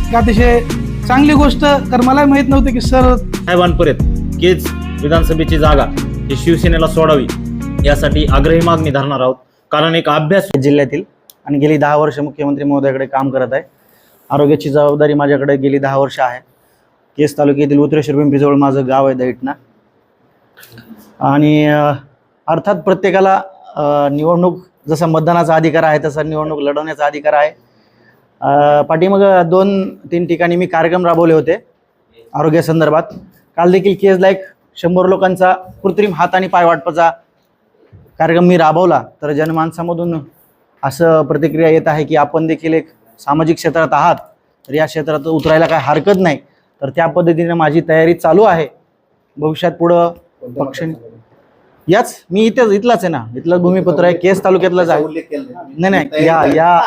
एक अतिशय चांगली गोष्ट, कारण मला माहित नव्हतं की सर साहेबांपर्यंत केज विधानसभेची जागा ही शिवसेनेला सोडावी यासाठी आग्रही मागणी धरणार आहोत. कारण एक अभ्यास जिल्ह्यातील आणि गेली 10 वर्ष मुख्यमंत्री महोदयाकडे काम करत आहे. आरोग्याची जबाबदारी माझ्याकडे गेली 10 वर्ष आहे. केस तालुक्यातील उतरेश्वर पिंपरीजवळ माझं गाव आहे दैठणा. आणि अर्थात प्रत्येकाला निवडणूक जसा मतदानाचा अधिकार आहे तसा निवडणूक लढवण्याचा अधिकार आहे. पाठीमाग 2-3 ठिकाणी मी कार्यक्रम राबवले होते आरोग्यासंदर्भात. काल देखील केजला एक 100 लोकांचा कृत्रिम हात आणि पाय वाटपाचा कार्यक्रम मी राबवला. तर जनमानसामधून असं प्रतिक्रिया येत आहे की आपण देखील एक सामाजिक क्षेत्रात आहात, तर या क्षेत्रात उतरायला काय हरकत नाही. तर त्या पद्धतीने माझी तयारी चालू आहे. भविष्यात पुढं पक्ष याच मी इथलाच आहे ना, इथलं भूमिपुत्र आहे, केस तालुक्यातलाच आहे. नाही या